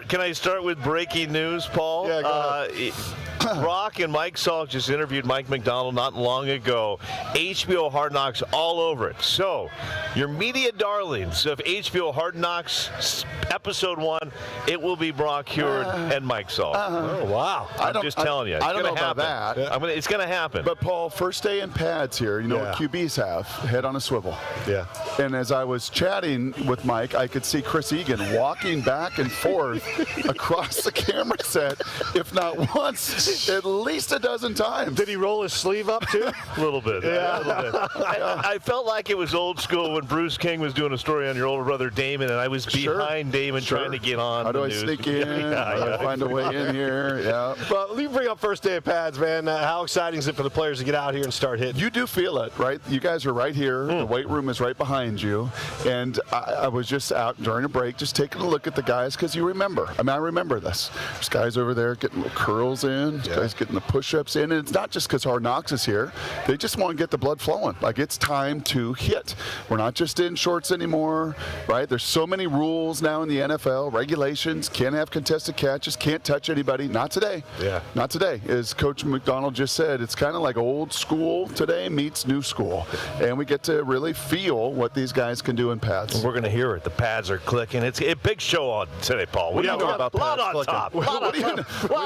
Can I start with breaking news, Paul? Yeah, go ahead. Brock and Mike Salk just interviewed Mike McDonald not long ago. HBO Hard Knocks all over it. So, your media darlings of HBO Hard Knocks Episode 1, it will be Brock Huard and Mike Salk. Oh, wow. I'm just telling you. It's I don't know happen. about that. It's going to happen. But, Paul, first day in pads here, you know what QBs have? Head on a swivel. Yeah. And as I was chatting with Mike, I could see Chris Egan walking back and forth across the camera set, if not once, at least a dozen times. Did he roll his sleeve up, too? A little bit. Yeah. A little bit. I felt like it was old school when Bruce King was doing a story on your older brother Damon, and I was behind Damon trying to get on. How do the I news. sneak in? How do I find a way in here? Yeah. Well, you bring up first day of pads, man. How exciting is it for the players to get out here and start hitting? You do feel it, right? You guys are right here. The weight room is right behind you. And I was just out during a break just taking a look at the guys because you remember. I mean, I remember this. There's guys over there getting little curls in, guys getting the push-ups in. And it's not just because Hard Knocks is here. They just want to get the blood flowing. Like, it's time to hit. We're not just in shorts anymore, right? There's so many rules now in the NFL, regulations, can't have contested catches, can't touch anybody. Not today. Yeah. Not today. As Coach McDonald just said, it's kind of like old school today meets new school. And we get to really feel what these guys can do in pads. We're going to hear it. The pads are clicking. It's a big show on today, Paul. What do you know about pads on top. Lot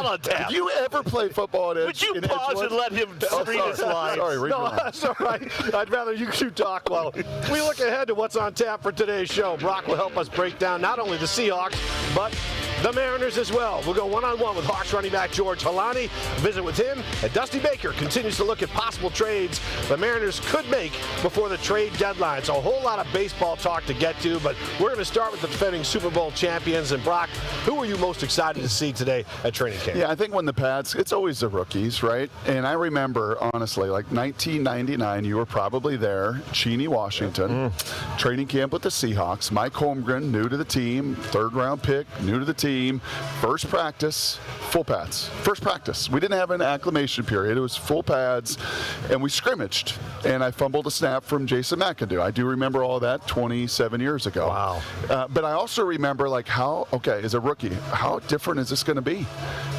on tap. Did you ever play football at Edge? Would you pause and let him read his lines? Sorry, No, that's all right. I'd rather you two talk while we look ahead to what's on tap for today's show. Brock will help us break down not only the Seahawks, but the Mariners as well. We'll go one-on-one with Hawks running back George Halani, visit with him, and Dusty Baker continues to look at possible trades the Mariners could make before the trade deadline. So a whole lot of baseball talk to get to, but we're going to start with the defending Super Bowl champions. And Brock, who are you most excited to see today at training camp? Yeah, I think when the pads, it's always the rookies, right? And I remember, honestly, like 1999, you were probably there, Cheney, Washington, training camp with the Seahawks. Mike Holmgren, new to the team, third-round pick, new to the team, first practice, full pads. First practice. We didn't have an acclimation period. It was full pads, and we scrimmaged. And I fumbled a snap from Jason McAdoo. I do remember all that 27 years ago. Wow. But I also remember, like, as a rookie, how different is this going to be?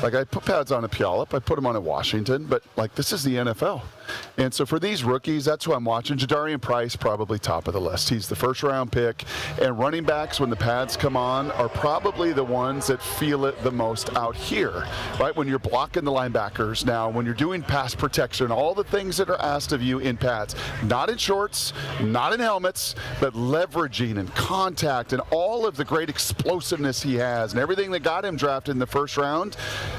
Like, I put pads on at Puyallup. I put them on at Washington. But, like, this is the NFL. And so for these rookies, that's who I'm watching. Jadarian Price, probably top of the list. He's the first-round pick. And running backs, when the pads come on, are probably the ones that feel it the most out here, right? When you're blocking the linebackers now, when you're doing pass protection, all the things that are asked of you in pads. Not in shorts, not in helmets, but leveraging and contact and all of the great explosiveness he has and everything that got him drafted in the first round.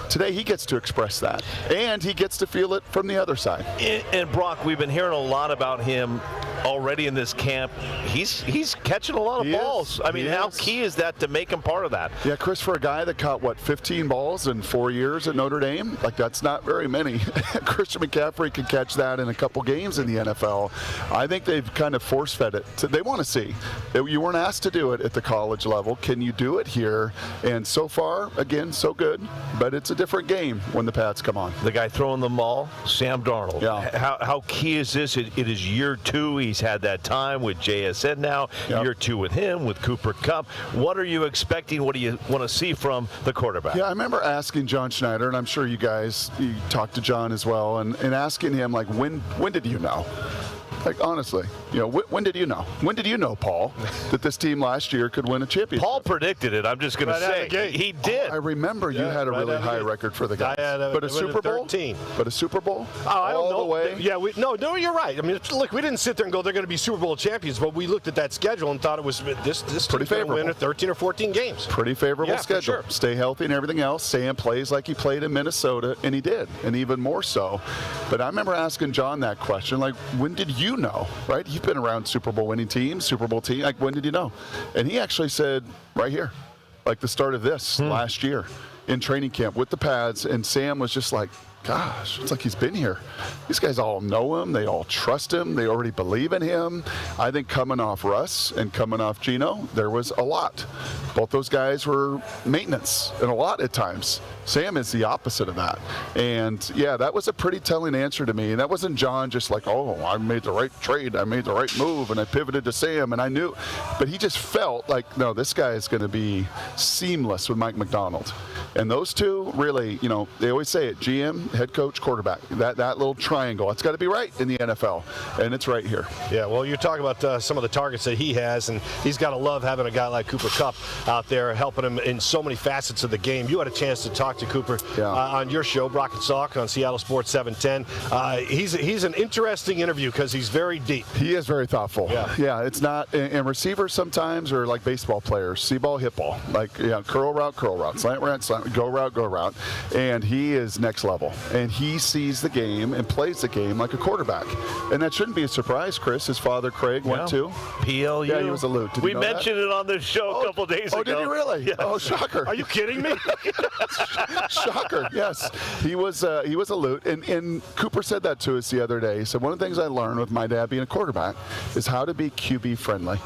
Today, he gets to express that. And he gets to feel it from the other side. And Brock, we've been hearing a lot about him already in this camp. He's catching a lot of balls. I mean, how key is that to make him part of that? Yeah, Chris, for a guy that caught, 15 balls in 4 years at Notre Dame? Like, that's not very many. Christian McCaffrey could catch that in a couple games in the NFL. I think they've kind of force-fed it. They want to see. You weren't asked to do it at the college level. Can you do it here? And so far, again, so good. But it's a different game when the pads come on. The guy throwing the ball, Sam Darnold. Yeah. How key is this? It is year 2. He's had that time with JSN now. Yep. Year 2 with him, with Cooper Kupp. What are you expecting? What do you want to see from the quarterback? Yeah, I remember asking John Schneider, and I'm sure you talked to John as well, and asking him, like, when did you know? Like, honestly, when did you know? When did you know, Paul, that this team last year could win a championship? Paul predicted it. I'm just going to say he did. I remember you had a really high record for the guys. But a Super Bowl? 13. But a Super Bowl? Oh, I don't know. All the way? Yeah, no, you're right. I mean, look, we didn't sit there and go, they're going to be Super Bowl champions, but we looked at that schedule and thought it was this pretty favorable. Win 13 or 14 games. Pretty favorable schedule. For sure. Stay healthy and everything else. Sam plays like he played in Minnesota, and he did, and even more so. But I remember asking John that question, like, when did you know, right? You've been around Super Bowl winning teams, Super Bowl team. Like, when did you know? And he actually said, right here, like the start of this last year in training camp with the pads. And Sam was just like, gosh, it's like he's been here. These guys all know him. They all trust him. They already believe in him. I think coming off Russ and coming off Geno, there was a lot. Both those guys were maintenance, and a lot at times. Sam is the opposite of that. And, yeah, that was a pretty telling answer to me. And that wasn't John just like, oh, I made the right trade, I made the right move, and I pivoted to Sam, and I knew. But he just felt like, no, this guy is going to be seamless with Mike Macdonald. And those two really, you know, they always say it, GM, head coach, quarterback. That little triangle, it's got to be right in the NFL, and it's right here. Yeah, well, you're talking about some of the targets that he has, and he's got to love having a guy like Cooper Kupp out there helping him in so many facets of the game. You had a chance to talk to Cooper on your show, Brock and Salk, on Seattle Sports 710. He's an interesting interview because he's very deep. He is very thoughtful. Yeah, it's not, and receivers sometimes are like baseball players, see ball, hit ball, like curl route, slant route, go route, and he is next level, and he sees the game and plays the game like a quarterback, and that shouldn't be a surprise. Chris, his father Craig went to PLU. Yeah, he was a Lute. We mentioned it on this show a couple days ago. Oh, did you really? Yes. Oh, shocker! Are you kidding me? Shocker! Yes, he was a Lute, and Cooper said that to us the other day. He said one of the things I learned with my dad being a quarterback is how to be QB friendly.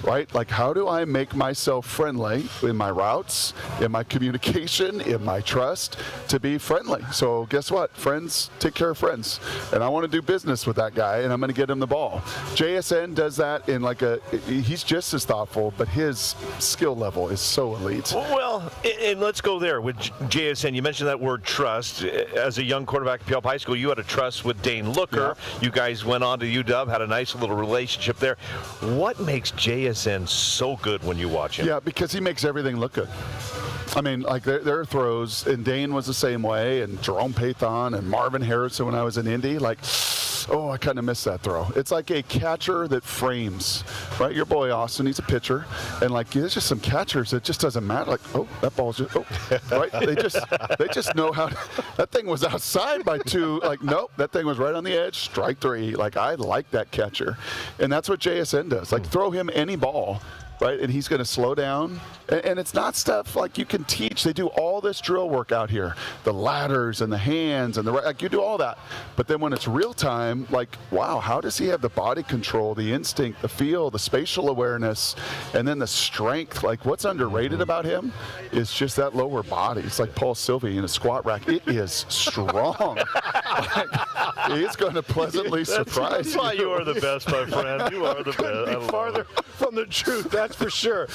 Right? Like, how do I make myself friendly in my routes, in my communication, in my trust, to be friendly? So guess what? Friends take care of friends. And I want to do business with that guy, and I'm going to get him the ball. JSN does that in he's just as thoughtful, but his skill level is so elite. Well, and let's go there with JSN. You mentioned that word trust. As a young quarterback at Puyallup High School, you had a trust with Dane Looker. Yeah. You guys went on to UW, had a nice little relationship there. What makes JSN so good when you watch him? Yeah, because he makes everything look good. I mean, like their throws, and Dane was the same way, and Jerome Pathon and Marvin Harrison when I was in Indy, like, oh, I kind of missed that throw. It's like a catcher that frames, right? Your boy Austin, he's a pitcher, and like there's just some catchers that just doesn't matter. Like, oh, that ball's just, right? They just know how. That thing was outside by 2. Like, nope, that thing was right on the edge. Strike 3. Like, I like that catcher, and that's what JSN does. Like, throw him any ball. Right, and he's going to slow down, and it's not stuff like you can teach. They do all this drill work out here, the ladders and the hands and like you do all that. But then when it's real time, like, wow, how does he have the body control, the instinct, the feel, the spatial awareness, and then the strength? Like, what's underrated about him is just that lower body. It's like Paul Sylvie in a squat rack. It is strong. Like, he's going to pleasantly surprise you. That's why you are the best, my friend. You are the best. Couldn't be farther from the truth. That's for sure.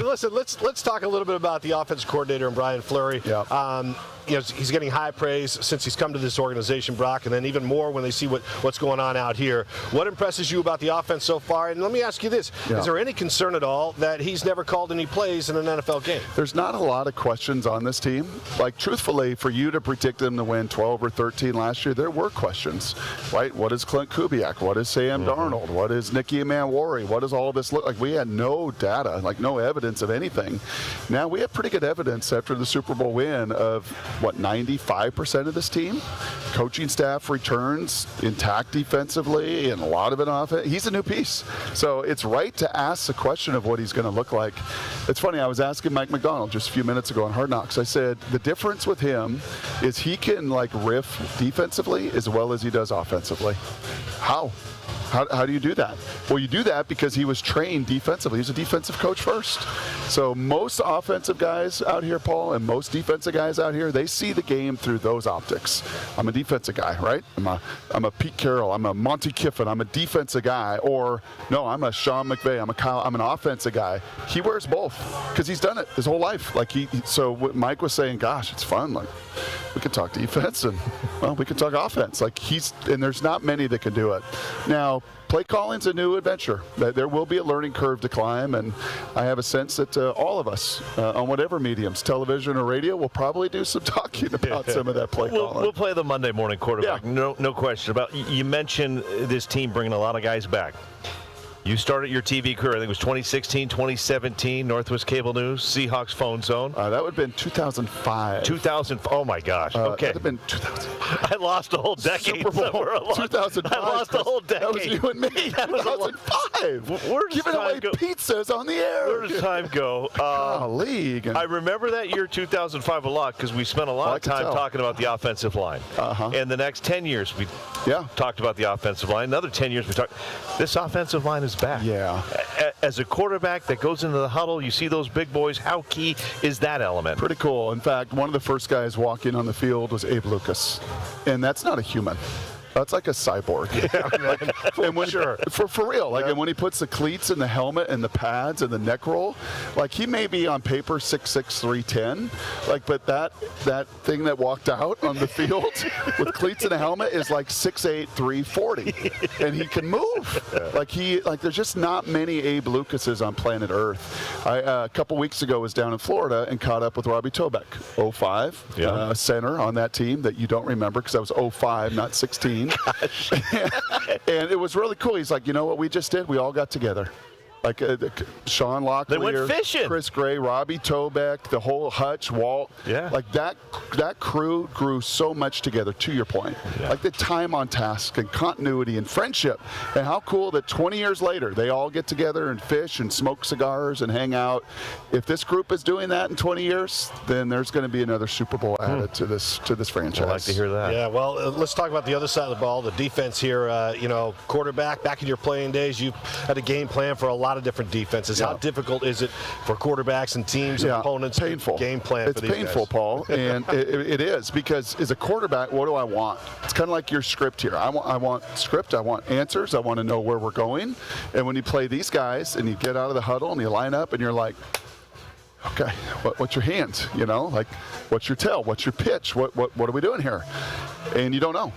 Listen, let's talk a little bit about the offensive coordinator and Brian Fleury. Yeah. He's getting high praise since he's come to this organization, Brock, and then even more when they see what's going on out here. What impresses you about the offense so far? And let me ask you this. Yeah. Is there any concern at all that he's never called any plays in an NFL game? There's not a lot of questions on this team. Like, truthfully, for you to predict them to win 12 or 13 last year, there were questions, right? What is Clint Kubiak? What is Sam Darnold? What is Nicky Manwari? What does all this look like? We had no data, like no evidence of anything. Now we have pretty good evidence after the Super Bowl win of 95% of this team. Coaching staff returns intact defensively, and a lot of it on offense. He's a new piece. So it's right to ask the question of what he's going to look like. It's funny, I was asking Mike Macdonald just a few minutes ago on Hard Knocks. I said, the difference with him is he can like riff defensively as well as he does offensively. How? How do you do that? Well, you do that because he was trained defensively. He's a defensive coach first. So most offensive guys out here, Paul, and most defensive guys out here, they see the game through those optics. I'm a defensive guy, right? I'm a Pete Carroll. I'm a Monty Kiffin. I'm a defensive guy. Or, no, I'm a Sean McVay. I'm an offensive guy. He wears both because he's done it his whole life. Like so what Mike was saying, gosh, it's fun. Like, we could talk defense and, well, we could talk offense. Like, and there's not many that can do it. Now, play calling's a new adventure. There will be a learning curve to climb, and I have a sense that all of us, on whatever mediums, television or radio, will probably do some talking about some of that play calling. We'll play the Monday morning quarterback. Yeah. No question about. You mentioned this team bringing a lot of guys back. You started your TV career, I think it was 2016, 2017, Northwest Cable News, Seahawks Phone Zone. That would have been 2005. 2000, oh my gosh, okay. That would have been 2005. I lost a whole decade. Super Bowl, 2005. I lost a whole decade. That was you and me, 2005. We're giving away pizzas on the air. Where does time go? League. I remember that year 2005 a lot because we spent a lot of time talking about the offensive line. And the next 10 years we talked about the offensive line. Another 10 years we talked. This offensive line is comes back. Yeah. As a quarterback that goes into the huddle, you see those big boys. How key is that element? Pretty cool. In fact, one of the first guys walking on the field was Abe Lucas, and that's not a human. That's like a cyborg. Yeah, and when, Sure. For real. Like, and when he puts the cleats and the helmet and the pads and the neck roll, like, he may be on paper 6'6", 310, like, but that thing that walked out on the field with cleats and a helmet is like 6'8", 340, and he can move. Like, there's just not many Abe Lucases on planet Earth. I a couple weeks ago was down in Florida and caught up with Robbie Tobeck, 05, center on that team that you don't remember because I was 05, not 16. And it was really cool. He's like, you know what we just did? We all got together. Like Sean Locklear, they went fishing. Chris Gray, Robbie Tobeck, the whole Hutch, Walt. Yeah. Like that crew grew so much together, to your point. Yeah. Like the time on task and continuity and friendship. And how cool that 20 years later, they all get together and fish and smoke cigars and hang out. If this group is doing that in 20 years, then there's going to be another Super Bowl added to this franchise. I'd like to hear that. Yeah, well, let's talk about the other side of the ball, the defense here. Quarterback, back in your playing days, you've had a game plan for a lot of different defenses. Yeah. How difficult is it for quarterbacks and teams and opponents painful. to game plan it's for these painful, guys? Paul, and it is, because as a quarterback, what do I want? It's kind of like your script here. I want script. I want answers. I want to know where we're going. And when you play these guys and you get out of the huddle and you line up and you're like, okay, what's your hands? Like, what's your tail? What's your pitch? What are we doing here? And you don't know.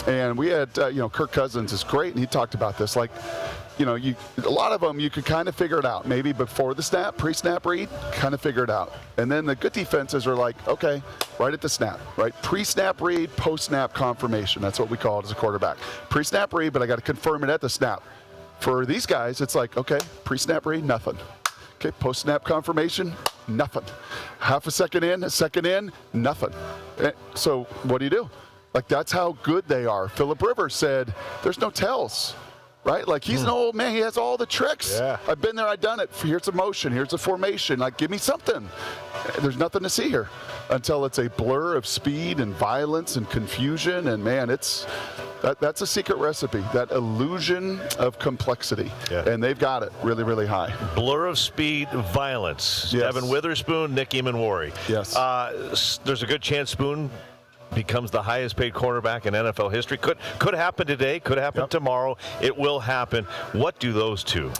And we had, Kirk Cousins is great, and he talked about this. Like, a lot of them you could kind of figure it out. Maybe before the snap, pre-snap read, kind of figure it out. And then the good defenses are like, okay, right at the snap, right? Pre-snap read, post-snap confirmation. That's what we call it as a quarterback. Pre-snap read, but I got to confirm it at the snap. For these guys, it's like, okay, pre-snap read, nothing. Okay, post-snap confirmation, nothing. Half a second in, nothing. So what do? Like, that's how good they are. Phillip Rivers said, there's no tells. Right? Like, he's an old man. He has all the tricks. Yeah. I've been there. I've done it. Here's a motion. Here's a formation. Like, give me something. There's nothing to see here until it's a blur of speed and violence and confusion. And, man, that's a secret recipe, that illusion of complexity. Yeah. And they've got it really, really high. Blur of speed, violence. Yes. Devin Witherspoon, Nick Eamon-Worry. Yes. There's a good chance Spoon becomes the highest paid cornerback in NFL history. Could happen today, could happen tomorrow. It will happen. What do those two?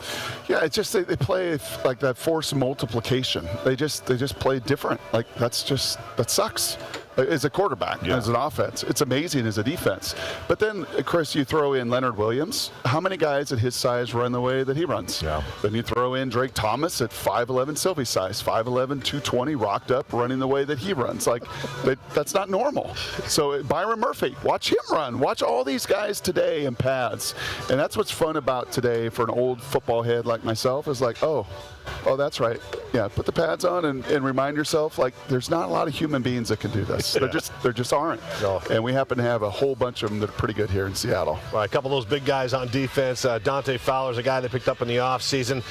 Yeah, it's just they play like that force multiplication. They just play different. Like, that sucks. As a quarterback, as an offense, it's amazing as a defense. But then, Chris, you throw in Leonard Williams. How many guys at his size run the way that he runs? Yeah. Then you throw in Drake Thomas at 5'11", Sylvie's size, 5'11", 220, rocked up, running the way that he runs. Like, that's not normal. So Byron Murphy, watch him run. Watch all these guys today in pads. And that's what's fun about today for an old football head like myself, is like, oh, that's right. Yeah, put the pads on and remind yourself, like, there's not a lot of human beings that can do this. Yeah. There just aren't. No. And we happen to have a whole bunch of them that are pretty good here in Seattle. All right, a couple of those big guys on defense. Dante Fowler's a guy they picked up in the offseason.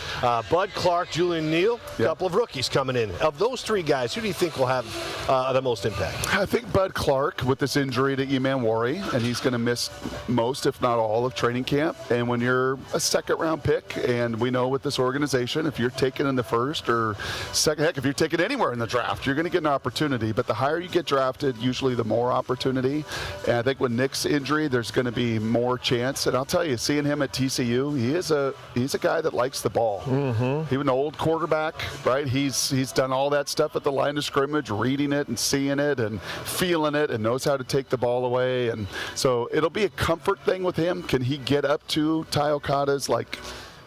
Bud Clark, Julian Neal, a couple of rookies coming in. Of those three guys, who do you think will have the most impact? I think Bud Clark, with this injury to Eamon-Worry, and he's going to miss most, if not all, of training camp. And when you're a second-round pick, and we know with this organization, if you're taken in the first or second, heck, if you're taken anywhere in the draft, you're going to get an opportunity. But the higher you get drafted, usually the more opportunity. And I think with Nick's injury, there's going to be more chance. And I'll tell you, seeing him at TCU, he's a guy that likes the ball. Mm-hmm. He was an old quarterback, right? He's done all that stuff at the line of scrimmage, reading it and seeing it and feeling it, and knows how to take the ball away. And so it'll be a comfort thing with him. Can he get up to Ty Okada's, like,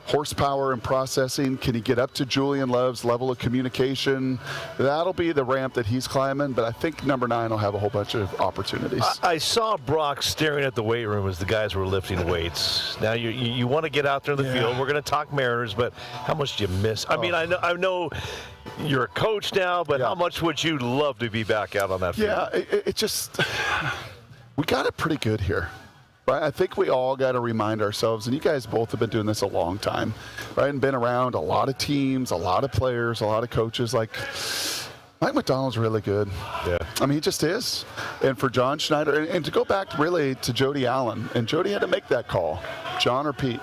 horsepower and processing? Can he get up to Julian Love's level of communication? That'll be the ramp that he's climbing, but I think number 9 will have a whole bunch of opportunities. I saw Brock staring at the weight room as the guys were lifting weights. Now you want to get out there in the field. We're going to talk Mariners, but how much do you miss? I mean, I know you're a coach now, but how much would you love to be back out on that field? Yeah, it just, we got it pretty good here. Right? I think we all got to remind ourselves, and you guys both have been doing this a long time, right? And been around a lot of teams, a lot of players, a lot of coaches. Like, Mike Macdonald's really good. Yeah. I mean, he just is. And for John Schneider, and to go back really to Jody Allen, and Jody had to make that call. John or Pete?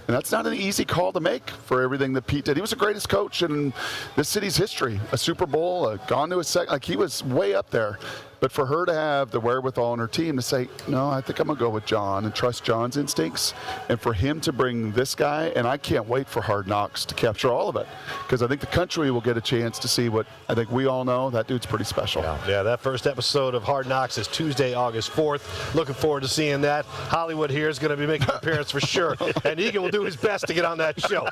And that's not an easy call to make for everything that Pete did. He was the greatest coach in this city's history. A Super Bowl, gone to a second. Like, he was way up there. But for her to have the wherewithal on her team to say, no, I think I'm going to go with John and trust John's instincts, and for him to bring this guy, and I can't wait for Hard Knocks to capture all of it, because I think the country will get a chance to see what I think we all know. That dude's pretty special. Yeah, that first episode of Hard Knocks is Tuesday, August 4th. Looking forward to seeing that. Hollywood here is going to be making an appearance for sure, and Egan will do his best to get on that show.